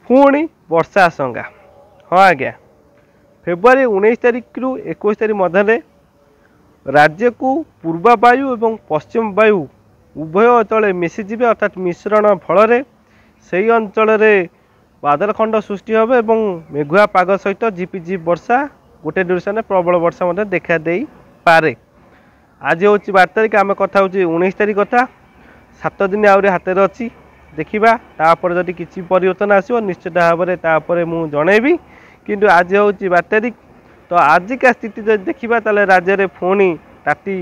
पुणी वर्षा आशंका। हाँ आज्ञा, फेब्रुआरी 19 तारिख रु 21 तारिख मध्य राज्य को पूर्वा वायु एवं पश्चिम वायु उभय अतले मिशीजे अर्थात मिश्रण फल से अंचल बादल खंड सृष्टि हे और मेघुआ पाग सहित झिपिझिप वर्षा गोटे डिरेक्शन प्रबल वर्षा देखा दे पारे। आज हूँ 12 तारिख, आम कथा हूँ 19 तारिख कथा। 7 दिन आहरी हाथ अच्छी देखा तापर जदि किसी परिवर्तन आसो निश्चित भाव में मुझे जनइबी। किंतु आज हूँ 12 तारिख, तो आजिका स्थिति जब देखा ताले राज्य में पुणी ताती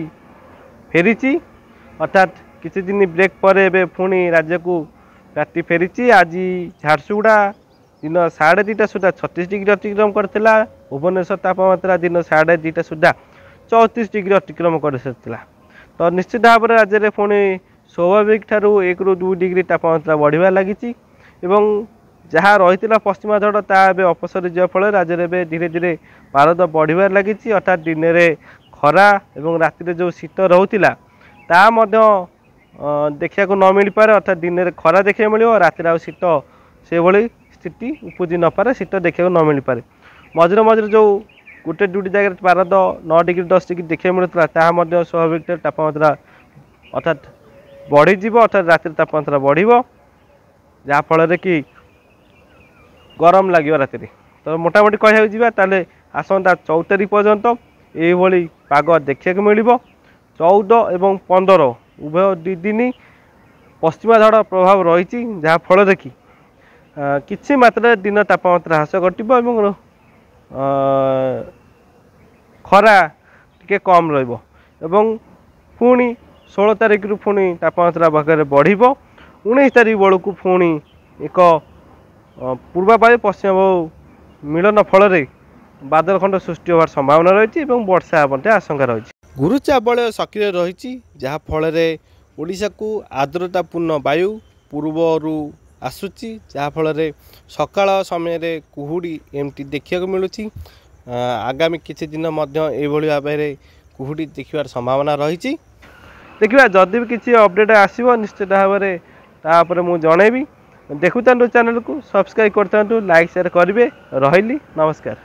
फेरी अर्थात किसी दिन ब्रेक पर एवं पुणी राज्य को ताती फेरी। आज झारसुगुड़ा दिन 2:30 सुधा 36 डिग्री अतिक्रम करथिला। भुवनेश्वर तापमात्रा दिन 2:30 सुधा 34 डिग्री अतिक्रम कर सारी। तो निश्चित भाव में राज्य में पुणी स्वाभाविक ठारू 1 ରୁ 2 डिग्री तापमात्रा बढ़िया लगी जहाँ रही पश्चिमा झड़ ता अपसरी जा फल राज्य में धीरे धीरे पारद बढ़िया लगी। अर्थात दिन में खरा और राति जो शीत रोला ता देखा न मिल पारे। अर्थात दिन में खरा देखा मिले राति आ शीत से भली स्थिति उपजी न पारे, शीत देखा न मिल पारे। मझे मझे जो गोटे दुटी जगह पारद 9 डिग्री 10 डिग्री देखा मिलता ताहा स्वाभाविक तापमात्रा अर्थात बढ़ीज। अर्थात राति तापमात्रा बढ़ जहाँफल कि गरम लगे राति। तो मोटामोटी कह जाए आसंता 14 तारिख पर्यंत ये पाग देखा मिल। 14 और 15 उभय 2 दिन पश्चिमा झड़ प्रभाव रही जहाँफल कि किसी मात्रा दिन तापमात्रा ह्रास घटो खरा टिके कम पुणी 16 तारिख रु पुणी तापमात्रा भागे बढ़ 19 तारिख बेलू पुणी एक पूर्वा वायु पश्चिम वायु मिलन फल बादल खंड सृष्टि होवार संभावना रही वर्षा आशंका रही। गुरुचावलय सक्रिय रही जहाँफल ओडिशा को आर्द्रतापूर्ण वायु पूर्वर आसूची जहाँफल सकाळ समय कुहुड़ी एमती देखा मिलूँ। आगामी किसी दिन यही भाव में कुहुड़ी देखार संभावना रही। देखा जदि भी किसी अपडेट आसो निश्चित भाव में तापर मुझे जनइबी। देखुता चैनल को सब्सक्राइब करता, लाइक शेयर करेंगे। रही नमस्कार।